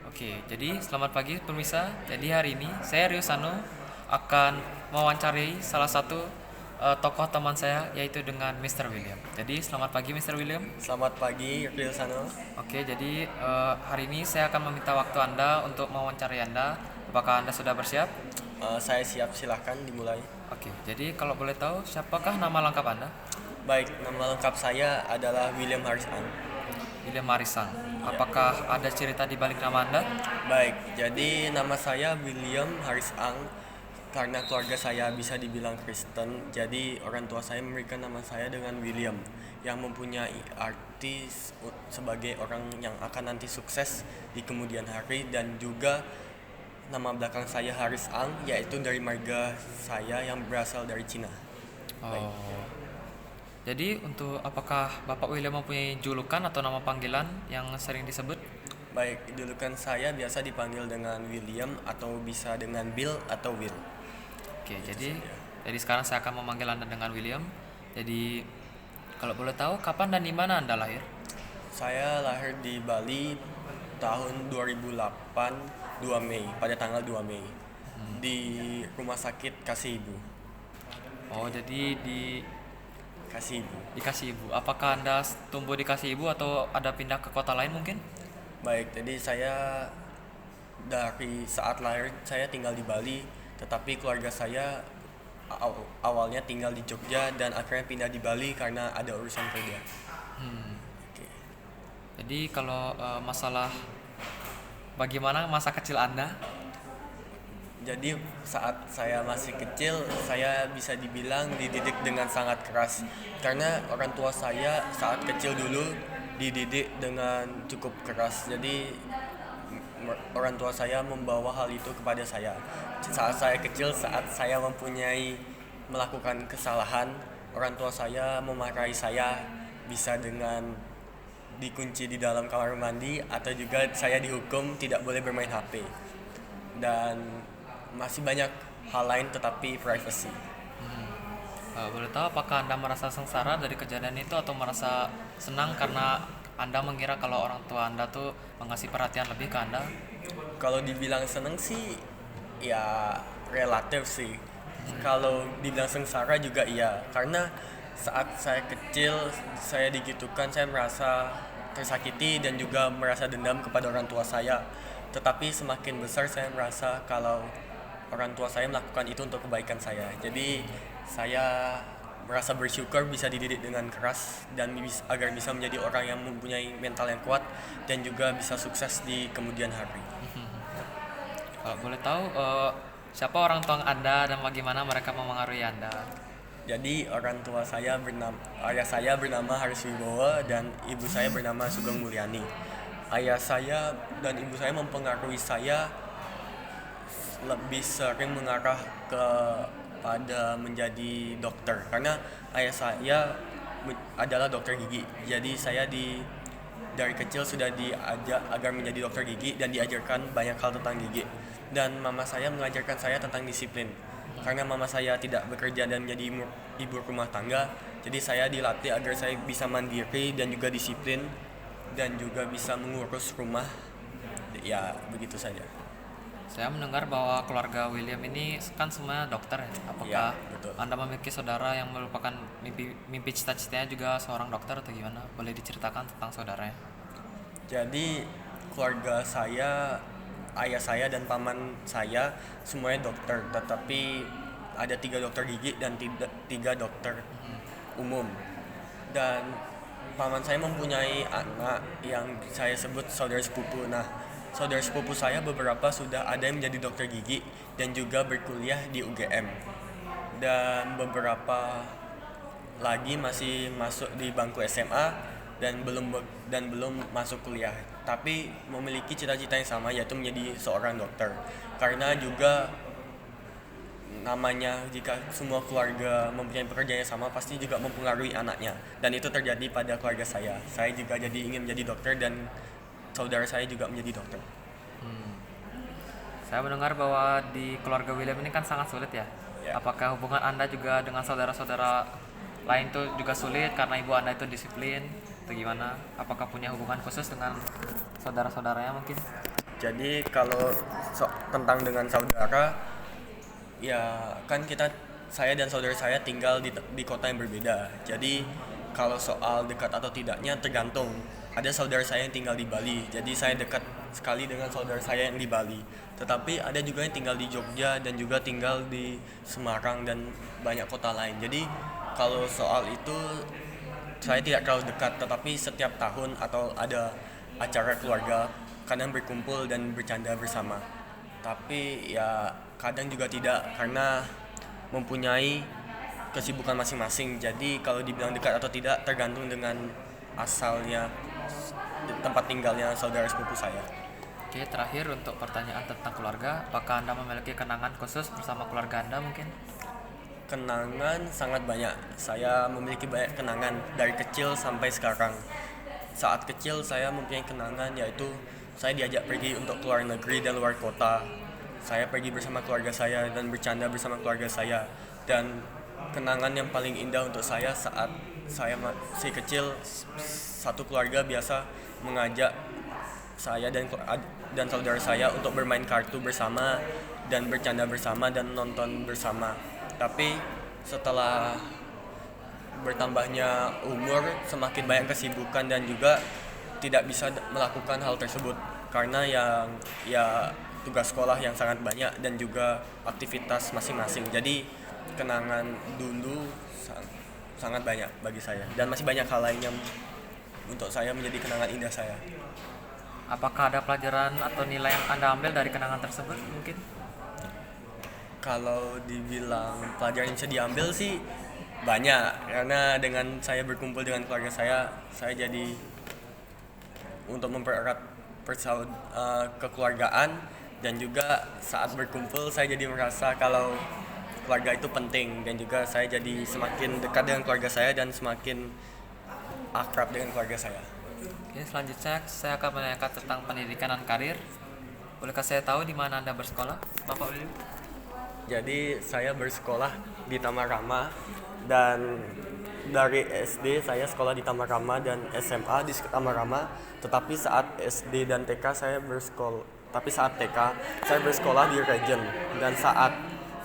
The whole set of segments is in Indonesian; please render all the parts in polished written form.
Oke, jadi selamat pagi pemirsa. Jadi hari ini saya Rio Sano akan mewawancarai salah satu tokoh teman saya yaitu dengan Mr. William. Jadi selamat pagi Mr. William. Selamat pagi, Rio Sano. Oke, jadi hari ini saya akan meminta waktu Anda untuk mewawancarai Anda. Apakah Anda sudah bersiap? Saya siap, silahkan dimulai. Oke, jadi kalau boleh tahu siapakah nama lengkap Anda? Baik, nama lengkap saya adalah William Haris Ang. William Marisan. Ya. Apakah ada cerita di balik nama Anda? Baik, jadi nama saya William Haris Ang karena keluarga saya bisa dibilang Kristen. Jadi orang tua saya memberikan nama saya dengan William yang mempunyai arti sebagai orang yang akan nanti sukses di kemudian hari, dan juga nama belakang saya Haris Ang yaitu dari marga saya yang berasal dari Cina. Baik. Oh. Jadi untuk apakah Bapak William mempunyai julukan atau nama panggilan yang sering disebut? Baik, julukan saya biasa dipanggil dengan William atau bisa dengan Bill atau Will. Oke, Itu jadi saja. sekarang saya akan memanggil Anda dengan William. Jadi kalau boleh tahu kapan dan di mana Anda lahir? Saya lahir di Bali tahun 2008, 2 Mei, pada tanggal 2 Mei. Di Rumah Sakit Kasih Ibu. Oh, jadi Kasih Ibu. di Kasih Ibu. Apakah Anda tumbuh di Kasih Ibu atau ada pindah ke kota lain mungkin? Baik, jadi saya dari saat lahir saya tinggal di Bali, tetapi keluarga saya awalnya tinggal di Jogja dan akhirnya pindah di Bali karena ada urusan kerja. Hmm. Oke. Jadi kalau masalah bagaimana masa kecil Anda? Jadi saat saya masih kecil, saya bisa dibilang dididik dengan sangat keras. Karena orang tua saya saat kecil dulu dididik dengan cukup keras. Jadi orang tua saya membawa hal itu kepada saya. Saat saya kecil, saat saya mempunyai melakukan kesalahan, orang tua saya memarahi saya, bisa dengan dikunci di dalam kamar mandi, atau juga saya dihukum tidak boleh bermain HP. Dan masih banyak hal lain tetapi privacy. Boleh tahu apakah Anda merasa sengsara dari kejadian itu atau merasa senang karena Anda mengira kalau orang tua Anda tuh mengasih perhatian lebih ke Anda? Kalau dibilang seneng sih ya relatif sih. Kalau dibilang sengsara juga iya, karena saat saya kecil saya digitukan, saya merasa tersakiti dan juga merasa dendam kepada orang tua saya. Tetapi semakin besar saya merasa kalau orang tua saya melakukan itu untuk kebaikan saya. Jadi saya merasa bersyukur bisa dididik dengan keras dan agar bisa menjadi orang yang mempunyai mental yang kuat dan juga bisa sukses di kemudian hari. Kalau boleh tahu siapa orang tua Anda dan bagaimana mereka memengaruhi Anda? Jadi ayah saya bernama Haris Wibowo dan ibu saya bernama Sugeng Mulyani. Ayah saya dan ibu saya mempengaruhi saya lebih sering mengarah pada menjadi dokter, karena ayah saya adalah dokter gigi. Jadi saya dari kecil sudah diajak agar menjadi dokter gigi dan diajarkan banyak hal tentang gigi. Dan mama saya mengajarkan saya tentang disiplin. Karena mama saya tidak bekerja dan menjadi ibu rumah tangga, jadi saya dilatih agar saya bisa mandiri dan juga disiplin dan juga bisa mengurus rumah. Ya, begitu saja. Saya mendengar bahwa keluarga William ini kan semuanya dokter ya. Ya, Apakah betul. Anda memiliki saudara yang merupakan mimpi cita-citanya juga seorang dokter atau gimana? Boleh diceritakan tentang saudaranya? Jadi keluarga saya, ayah saya dan paman saya semuanya dokter, tetapi ada 3 dokter gigi dan 3 dokter umum. Dan paman saya mempunyai anak yang saya sebut saudara sepupu. Nah, saudara sepupu saya beberapa sudah ada yang menjadi dokter gigi dan juga berkuliah di UGM. Dan beberapa lagi masih masuk di bangku SMA dan belum masuk kuliah, tapi memiliki cita-cita yang sama, yaitu menjadi seorang dokter. Karena juga namanya, jika semua keluarga mempunyai pekerjaan yang sama pasti juga mempengaruhi anaknya, dan itu terjadi pada keluarga saya. Saya juga jadi ingin menjadi dokter dan saudara saya juga menjadi dokter. Saya mendengar bahwa di keluarga William ini kan sangat sulit ya. Ya. Apakah hubungan Anda juga dengan saudara-saudara lain tuh juga sulit karena ibu Anda itu disiplin atau gimana? Apakah punya hubungan khusus dengan saudara-saudaranya mungkin? Jadi kalau tentang dengan saudara, ya kan saya dan saudara saya tinggal di kota yang berbeda. Jadi kalau soal dekat atau tidaknya tergantung. Ada saudara saya yang tinggal di Bali, jadi saya dekat sekali dengan saudara saya yang di Bali. Tetapi ada juga yang tinggal di Jogja dan juga tinggal di Semarang dan banyak kota lain. Jadi kalau soal itu saya tidak terlalu dekat, tetapi setiap tahun atau ada acara keluarga kadang berkumpul dan bercanda bersama. Tapi ya kadang juga tidak karena mempunyai kesibukan masing-masing. Jadi kalau dibilang dekat atau tidak tergantung dengan asalnya tempat tinggalnya saudara sepupu saya. Oke, terakhir untuk pertanyaan tentang keluarga, apakah Anda memiliki kenangan khusus bersama keluarga Anda mungkin? Kenangan sangat banyak. Saya memiliki banyak kenangan dari kecil sampai sekarang. Saat kecil saya mempunyai kenangan yaitu saya diajak pergi untuk keluar negeri dan luar kota. Saya pergi bersama keluarga saya dan bercanda bersama keluarga saya. Dan kenangan yang paling indah untuk saya saat saya masih kecil, satu keluarga biasa mengajak saya dan saudara saya untuk bermain kartu bersama dan bercanda bersama dan nonton bersama. Tapi setelah bertambahnya umur, semakin banyak kesibukan dan juga tidak bisa melakukan hal tersebut karena tugas sekolah yang sangat banyak dan juga aktivitas masing-masing. Jadi kenangan dulu sangat banyak bagi saya dan masih banyak hal lain yang untuk saya menjadi kenangan indah saya. Apakah ada pelajaran atau nilai yang Anda ambil dari kenangan tersebut mungkin? Kalau dibilang pelajaran yang bisa diambil sih banyak, karena dengan saya berkumpul dengan keluarga saya jadi untuk mempererat kekeluargaan, dan juga saat berkumpul saya jadi merasa kalau keluarga itu penting, dan juga saya jadi semakin dekat dengan keluarga saya dan semakin akrab dengan keluarga saya. Oke, selanjutnya saya akan menanyakan tentang pendidikan dan karir. Bolehkah saya tahu di mana Anda bersekolah, Bapak William? Jadi saya bersekolah di Tamarama, dan dari SD saya sekolah di Tamarama dan SMA di Tamarama. Tetapi saat SD dan TK saya bersekolah di Regen, dan saat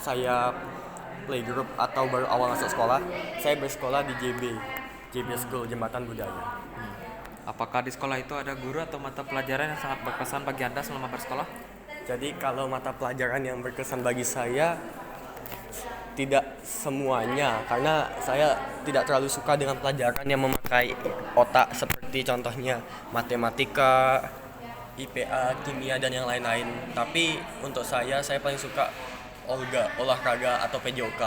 saya playgroup atau baru awal masuk sekolah, saya bersekolah di JB School, Jembatan Budaya. Apakah di sekolah itu ada guru atau mata pelajaran yang sangat berkesan bagi Anda selama bersekolah? Jadi kalau mata pelajaran yang berkesan bagi saya tidak semuanya, karena saya tidak terlalu suka dengan pelajaran yang memakai otak seperti contohnya matematika, IPA, kimia, dan yang lain-lain. Tapi untuk saya paling suka olahraga atau PJOK,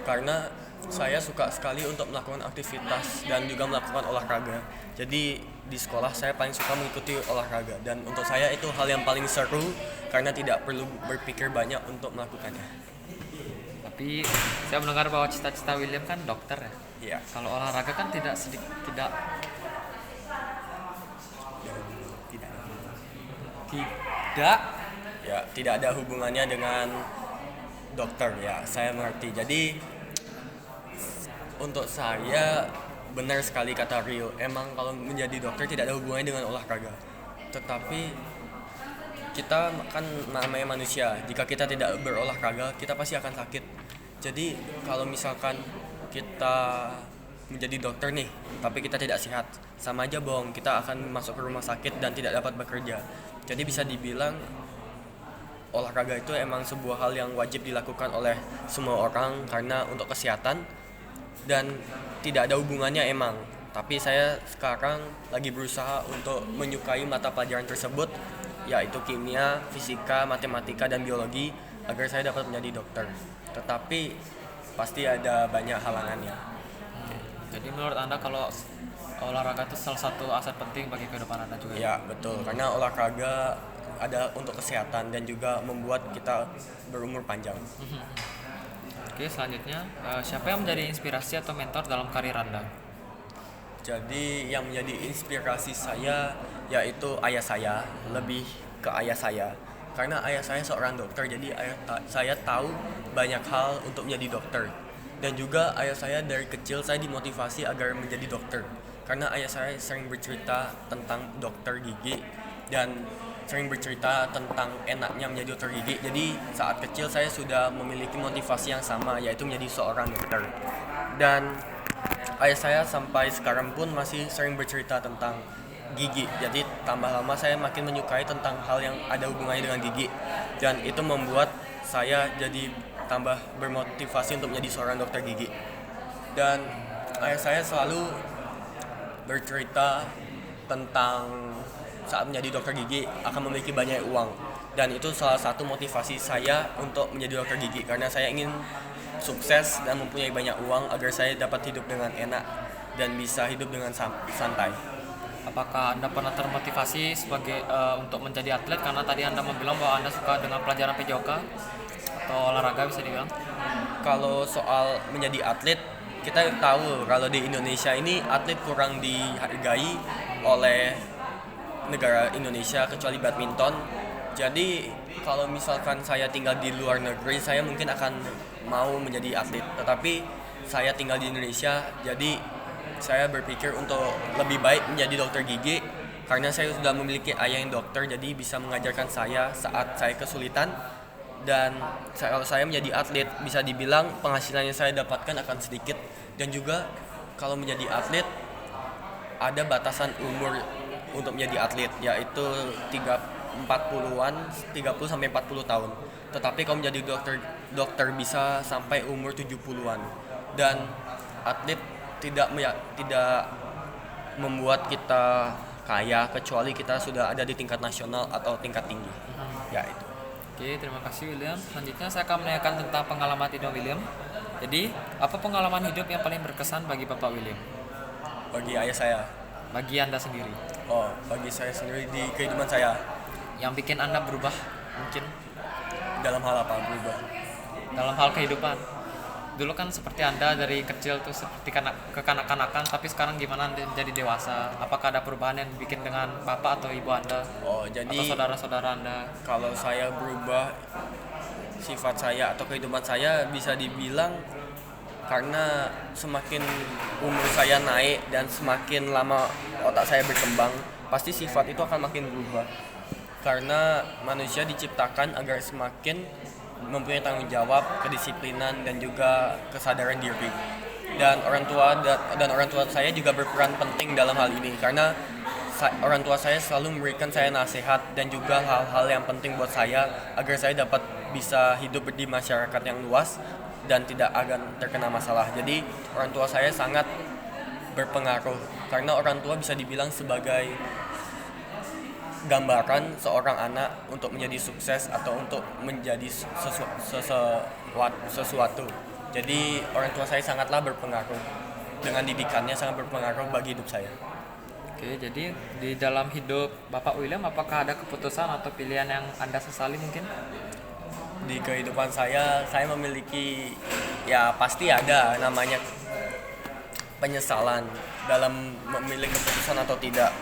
karena saya suka sekali untuk melakukan aktivitas dan juga melakukan olahraga. Jadi di sekolah saya paling suka mengikuti olahraga, dan untuk saya itu hal yang paling seru karena tidak perlu berpikir banyak untuk melakukannya. Tapi saya mendengar bahwa cita-cita William kan dokter ya. Iya. Kalau olahraga kan tidak tidak Ya, tidak ada hubungannya dengan dokter, ya, saya mengerti. Jadi untuk saya benar sekali kata Rio, emang kalau menjadi dokter tidak ada hubungannya dengan olahraga. Tetapi kita kan namanya manusia, jika kita tidak berolahraga kita pasti akan sakit. Jadi kalau misalkan kita menjadi dokter nih tapi kita tidak sehat, sama aja bohong, kita akan masuk ke rumah sakit dan tidak dapat bekerja. Jadi bisa dibilang olahraga itu emang sebuah hal yang wajib dilakukan oleh semua orang karena untuk kesehatan, dan tidak ada hubungannya emang. Tapi saya sekarang lagi berusaha untuk menyukai mata pelajaran tersebut, yaitu kimia, fisika, matematika, dan biologi, agar saya dapat menjadi dokter. Tetapi pasti ada banyak halangannya. Jadi menurut Anda kalau olahraga itu salah satu aset penting bagi kehidupan Anda juga? Ya, betul. Karena olahraga ada untuk kesehatan dan juga membuat kita berumur panjang. Oke, selanjutnya siapa yang menjadi inspirasi atau mentor dalam karir Anda? Jadi yang menjadi inspirasi saya yaitu ayah saya, lebih ke ayah saya. Karena ayah saya seorang dokter, jadi saya tahu banyak hal untuk menjadi dokter. Dan juga ayah saya dari kecil saya dimotivasi agar menjadi dokter. Karena ayah saya sering bercerita tentang dokter gigi, dan sering bercerita tentang enaknya menjadi dokter gigi. Jadi saat kecil saya sudah memiliki motivasi yang sama, yaitu menjadi seorang dokter. Dan ayah saya sampai sekarang pun masih sering bercerita tentang gigi. Jadi tambah lama saya makin menyukai tentang hal yang ada hubungannya dengan gigi. Dan itu membuat saya jadi tambah bermotivasi untuk menjadi seorang dokter gigi. Dan ayah saya selalu bercerita tentang saat menjadi dokter gigi akan memiliki banyak uang, dan itu salah satu motivasi saya untuk menjadi dokter gigi karena saya ingin sukses dan mempunyai banyak uang agar saya dapat hidup dengan enak dan bisa hidup dengan santai. Apakah Anda pernah termotivasi untuk menjadi atlet karena tadi Anda bilang bahwa Anda suka dengan pelajaran PJOK atau olahraga bisa dibilang? Kalau soal menjadi atlet, kita tahu kalau di Indonesia ini atlet kurang dihargai oleh negara Indonesia kecuali badminton. Jadi kalau misalkan saya tinggal di luar negeri, saya mungkin akan mau menjadi atlet. Tetapi saya tinggal di Indonesia, jadi saya berpikir untuk lebih baik menjadi dokter gigi karena saya sudah memiliki ayah yang dokter, jadi bisa mengajarkan saya saat saya kesulitan. Dan kalau saya menjadi atlet, bisa dibilang penghasilan yang saya dapatkan akan sedikit. Dan juga kalau menjadi atlet ada batasan umur untuk menjadi atlet, yaitu 30 sampai 40 tahun. Tetapi kalau menjadi dokter bisa sampai umur 70-an. Dan atlet tidak membuat kita kaya kecuali kita sudah ada di tingkat nasional atau tingkat tinggi. Ya itu. Oke, terima kasih William. Selanjutnya saya akan menanyakan tentang pengalaman hidup William. Jadi, apa pengalaman hidup yang paling berkesan bagi Bapak William? Bagi ayah saya. Bagi Anda sendiri. Bagi saya sendiri di kehidupan saya. Yang bikin Anda berubah mungkin Dalam hal apa berubah? dalam hal kehidupan. Dulu kan seperti Anda dari kecil tuh seperti kekanak-kanakan, tapi sekarang gimana Anda menjadi dewasa? Apakah ada perubahan yang bikin dengan Bapak atau Ibu Anda? Jadi atau saudara-saudara Anda? kalau saya berubah sifat saya atau kehidupan saya bisa dibilang karena semakin umur saya naik dan semakin lama otak saya berkembang, pasti sifat itu akan makin berubah. Karena manusia diciptakan agar semakin mempunyai tanggung jawab, kedisiplinan dan juga kesadaran diri. Dan orang tua saya juga berperan penting dalam hal ini karena orang tua saya selalu memberikan saya nasihat dan juga hal-hal yang penting buat saya agar saya dapat bisa hidup di masyarakat yang luas dan tidak akan terkena masalah. Jadi orang tua saya sangat berpengaruh karena orang tua bisa dibilang sebagai gambaran seorang anak untuk menjadi sukses atau untuk menjadi sesuatu. Jadi orang tua saya sangatlah berpengaruh. Dengan didikannya sangat berpengaruh bagi hidup saya. Oke, jadi di dalam hidup Bapak William, apakah ada keputusan atau pilihan yang Anda sesali mungkin? Di kehidupan saya memiliki, ya pasti ada namanya penyesalan dalam memilih keputusan atau tidak.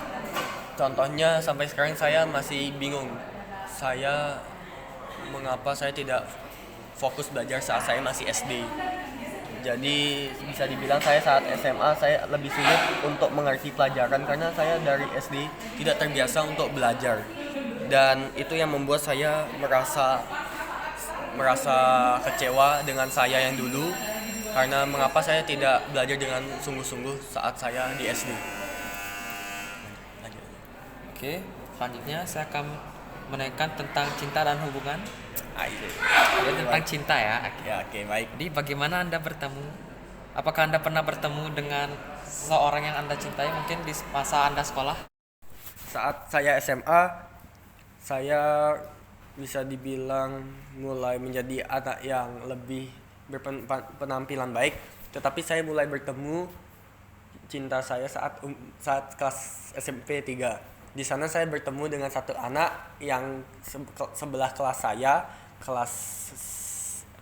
Contohnya sampai sekarang saya masih bingung. Mengapa saya tidak fokus belajar saat saya masih SD. Jadi bisa dibilang saya saat SMA saya lebih sulit untuk mengerti pelajaran karena saya dari SD tidak terbiasa untuk belajar. Dan itu yang membuat saya merasa kecewa dengan saya yang dulu karena mengapa saya tidak belajar dengan sungguh-sungguh saat saya di SD. Oke, selanjutnya saya akan menanyakan tentang cinta dan hubungan. Jadi tentang cinta ya. Oke, baik. Jadi bagaimana Anda bertemu? Apakah Anda pernah bertemu dengan seseorang yang Anda cintai mungkin di masa Anda sekolah? Saat saya SMA, saya bisa dibilang mulai menjadi anak yang lebih berpenampilan baik. Tetapi saya mulai bertemu cinta saya saat kelas SMP 3. Di sana saya bertemu dengan satu anak yang sebelah kelas saya, kelas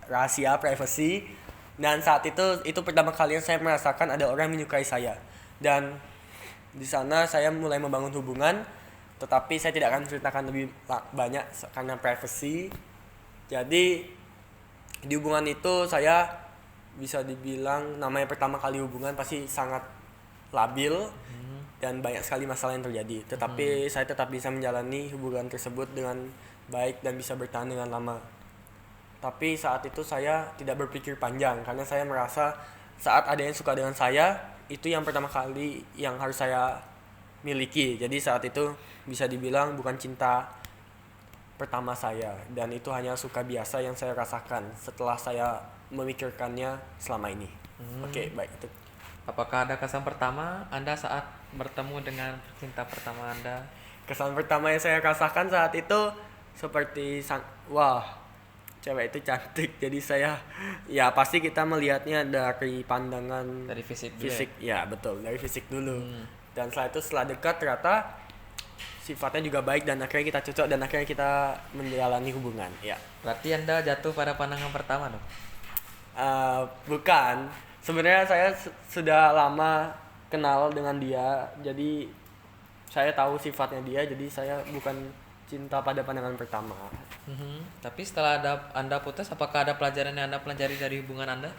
rahasia privacy. Dan saat itu pertama kali saya merasakan ada orang menyukai saya. Dan di sana saya mulai membangun hubungan, tetapi saya tidak akan ceritakan lebih banyak karena privacy. Jadi di hubungan itu saya bisa dibilang namanya pertama kali hubungan pasti sangat labil. dan banyak sekali masalah yang terjadi. Tetapi saya tetap bisa menjalani hubungan tersebut dengan baik dan bisa bertahan dengan lama. Tapi saat itu saya tidak berpikir panjang karena saya merasa saat ada yang suka dengan saya, itu yang pertama kali yang harus saya miliki. Jadi saat itu bisa dibilang bukan cinta pertama saya, dan itu hanya suka biasa yang saya rasakan setelah saya memikirkannya selama ini. Oke, baik itu. Apakah ada kesan pertama Anda saat bertemu dengan cinta pertama Anda? Kesan pertama yang saya rasakan saat itu seperti wah, cewek itu cantik. Jadi saya, ya pasti kita melihatnya dari pandangan Dari fisik dulu fisik, ya betul, dari fisik dulu. Dan setelah dekat ternyata sifatnya juga baik dan akhirnya kita cocok dan akhirnya kita menjalani hubungan. Ya. Berarti Anda jatuh pada pandangan pertama dong? Bukan. Sebenarnya saya sudah lama kenal dengan dia, jadi saya tahu sifatnya dia, jadi saya bukan cinta pada pandangan pertama. Tapi setelah Anda putus, apakah ada pelajaran yang Anda pelajari dari hubungan Anda?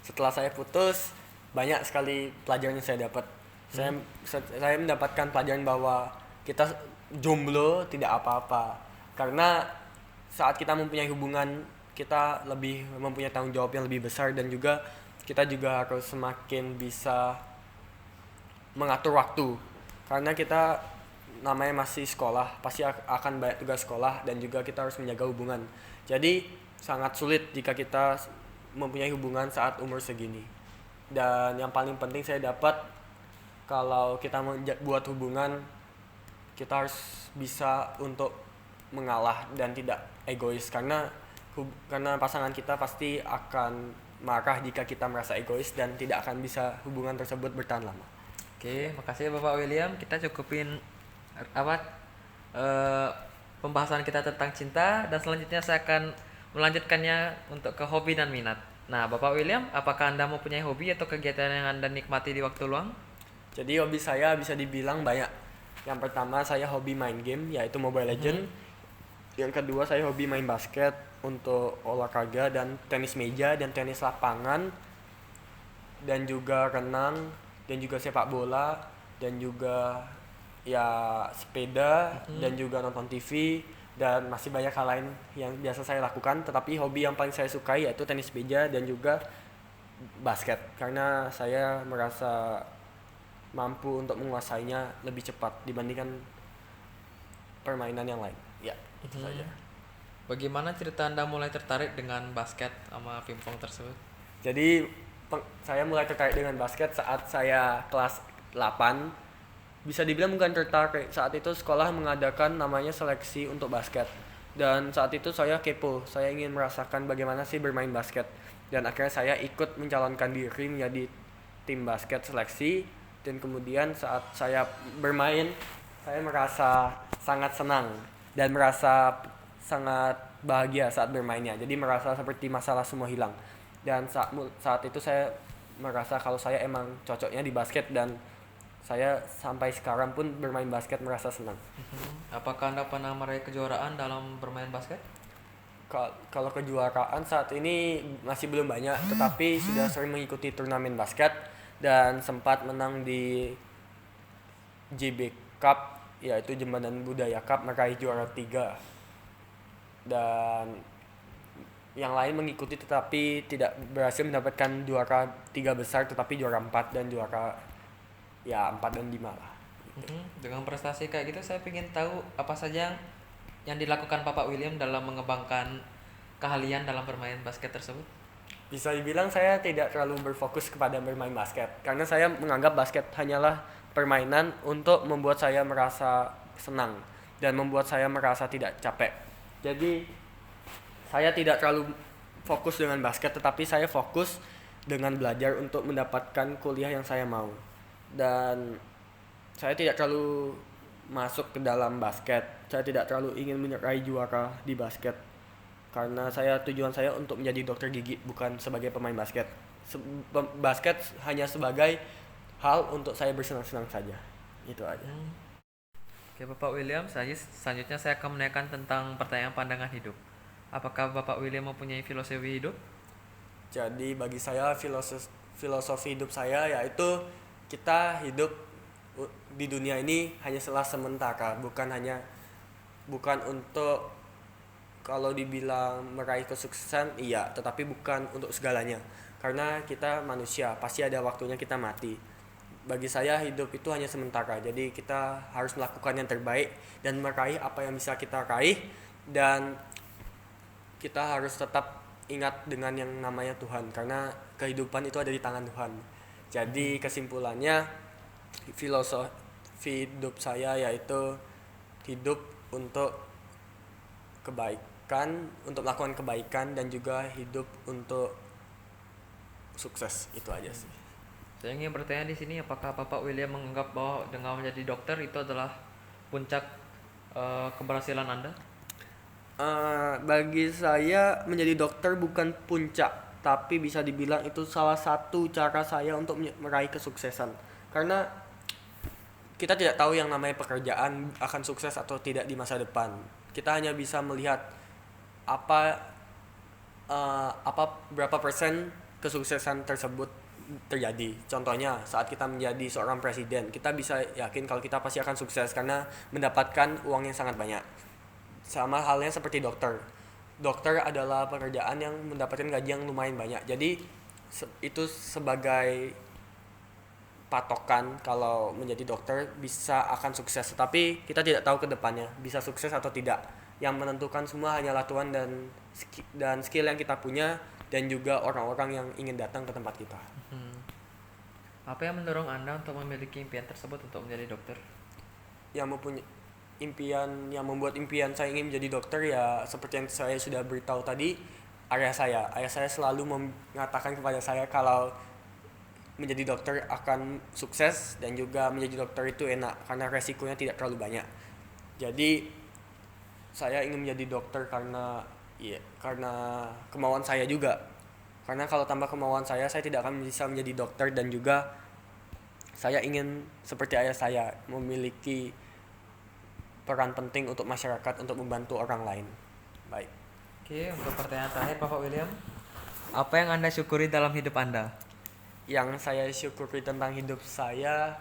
Setelah saya putus, banyak sekali pelajaran yang saya dapat. Saya mendapatkan pelajaran bahwa kita jomblo tidak apa-apa, karena saat kita mempunyai hubungan, kita lebih mempunyai tanggung jawab yang lebih besar, dan juga kita juga harus semakin bisa mengatur waktu, karena kita namanya masih sekolah, pasti akan banyak tugas sekolah, dan juga kita harus menjaga hubungan. Jadi sangat sulit jika kita mempunyai hubungan saat umur segini. Dan yang paling penting saya dapat, kalau kita buat hubungan, kita harus bisa untuk mengalah dan tidak egois, karena pasangan kita pasti akan marah jika kita merasa egois dan tidak akan bisa hubungan tersebut bertahan lama. Oke, makasih Bapak William. Kita cukupin pembahasan kita tentang cinta, dan selanjutnya saya akan melanjutkannya untuk ke hobi dan minat. Nah, Bapak William, apakah Anda mempunyai hobi atau kegiatan yang Anda nikmati di waktu luang? Jadi hobi saya bisa dibilang banyak. Yang pertama, saya hobi main game, yaitu Mobile Legends. Yang kedua, saya hobi main basket untuk olahraga, dan tenis meja dan tenis lapangan, dan juga renang, dan juga sepak bola, dan juga ya sepeda, dan juga nonton TV, dan masih banyak hal lain yang biasa saya lakukan. Tetapi hobi yang paling saya sukai yaitu tenis meja dan juga basket, karena saya merasa mampu untuk menguasainya lebih cepat dibandingkan permainan yang lain. Ya, itu saja. Bagaimana cerita Anda mulai tertarik dengan basket sama pingpong tersebut? Jadi saya mulai tertarik dengan basket saat saya kelas 8. Bisa dibilang bukan tertarik, saat itu sekolah mengadakan namanya seleksi untuk basket. Dan saat itu saya kepo, saya ingin merasakan bagaimana sih bermain basket. Dan akhirnya saya ikut mencalonkan diri menjadi tim basket seleksi. Dan kemudian saat saya bermain, saya merasa sangat senang dan merasa sangat bahagia saat bermainnya. Jadi merasa seperti masalah semua hilang. Dan saat itu saya merasa kalau saya emang cocoknya di basket, dan saya sampai sekarang pun bermain basket merasa senang. Apakah Anda pernah meraih kejuaraan dalam bermain basket? Kalau kejuaraan saat ini masih belum banyak, tetapi sudah sering mengikuti turnamen basket dan sempat menang di JB Cup, yaitu Jembatan Budaya Cup, meraih juara 3. Dan yang lain mengikuti tetapi tidak berhasil mendapatkan juara 3 besar, tetapi juara 4 dan juara 4 dan 5 lah. Dengan prestasi kayak gitu, saya ingin tahu apa saja yang dilakukan Bapak William dalam mengembangkan keahlian dalam bermain basket tersebut. Bisa dibilang saya tidak terlalu berfokus kepada bermain basket, karena saya menganggap basket hanyalah permainan untuk membuat saya merasa senang dan membuat saya merasa tidak capek. Jadi saya tidak terlalu fokus dengan basket, tetapi saya fokus dengan belajar untuk mendapatkan kuliah yang saya mau. Dan saya tidak terlalu masuk ke dalam basket. Saya tidak terlalu ingin meraih juara di basket, karena tujuan saya untuk menjadi dokter gigi, bukan sebagai pemain basket. Basket hanya sebagai hal untuk saya bersenang-senang saja. Itu aja. Oke, Bapak William, selanjutnya saya akan menanyakan tentang pertanyaan pandangan hidup. Apakah Bapak William mempunyai filosofi hidup? Jadi bagi saya filosofi hidup saya yaitu kita hidup di dunia ini hanya sementara, bukan untuk, kalau dibilang meraih kesuksesan iya, tetapi bukan untuk segalanya. Karena kita manusia, pasti ada waktunya kita mati. Bagi saya hidup itu hanya sementara. Jadi kita harus melakukan yang terbaik dan meraih apa yang bisa kita raih, dan kita harus tetap ingat dengan yang namanya Tuhan, karena kehidupan itu ada di tangan Tuhan. Jadi kesimpulannya, filosofi hidup saya yaitu hidup untuk kebaikan, untuk melakukan kebaikan, dan juga hidup untuk sukses. Itu aja sih. Saya ingin bertanya di sini, apakah Bapak William menganggap bahwa dengan menjadi dokter itu adalah puncak keberhasilan Anda? Bagi saya menjadi dokter bukan puncak, tapi bisa dibilang itu salah satu cara saya untuk meraih kesuksesan. Karena kita tidak tahu yang namanya pekerjaan akan sukses atau tidak di masa depan. Kita hanya bisa melihat apa berapa persen kesuksesan tersebut terjadi. Contohnya saat kita menjadi seorang presiden, kita bisa yakin kalau kita pasti akan sukses karena mendapatkan uang yang sangat banyak. Sama halnya seperti dokter. Dokter adalah pekerjaan yang mendapatkan gaji yang lumayan banyak. Jadi itu sebagai patokan kalau menjadi dokter bisa akan sukses. Tapi kita tidak tahu ke depannya bisa sukses atau tidak. Yang menentukan semua hanyalah Tuhan dan skill yang kita punya, dan juga orang-orang yang ingin datang ke tempat kita. Apa yang mendorong Anda untuk memiliki impian tersebut untuk menjadi dokter? Yang membuat impian saya ingin menjadi dokter ya seperti yang saya sudah beritahu tadi, ayah saya selalu mengatakan kepada saya kalau menjadi dokter akan sukses, dan juga menjadi dokter itu enak karena resikonya tidak terlalu banyak. Jadi saya ingin menjadi dokter karena kemauan saya juga. Karena kalau tambah kemauan saya tidak akan bisa menjadi dokter, dan juga saya ingin seperti ayah saya memiliki peran penting untuk masyarakat, untuk membantu orang lain. Baik. Oke, untuk pertanyaan terakhir Bapak William, apa yang Anda syukuri dalam hidup Anda? Yang saya syukuri tentang hidup saya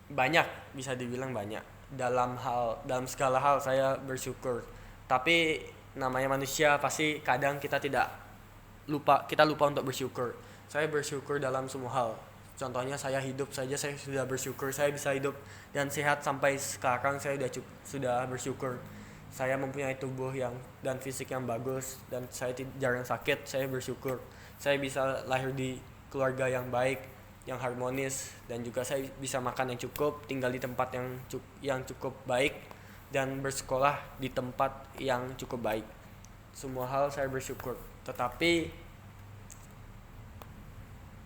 banyak, bisa dibilang banyak. Dalam segala hal saya bersyukur. Tapi namanya manusia pasti kadang kita lupa untuk bersyukur. Saya bersyukur dalam semua hal. Contohnya saya hidup saja saya sudah bersyukur. Saya bisa hidup dan sehat sampai sekarang saya sudah bersyukur. Saya mempunyai tubuh dan fisik yang bagus, dan saya jarang sakit, saya bersyukur. Saya bisa lahir di keluarga yang baik, yang harmonis, dan juga saya bisa makan yang cukup, tinggal di tempat yang cukup baik, dan bersekolah di tempat yang cukup baik. Semua hal saya bersyukur. Tetapi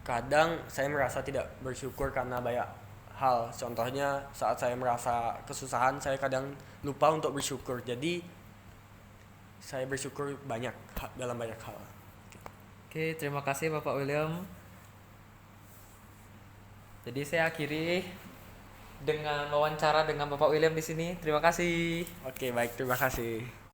kadang saya merasa tidak bersyukur karena banyak hal. Contohnya saat saya merasa kesusahan, saya kadang lupa untuk bersyukur. Jadi saya bersyukur dalam banyak hal. Oke, terima kasih Bapak William. Jadi saya akhiri dengan wawancara dengan Bapak William di sini. Terima kasih. Oke, baik, terima kasih.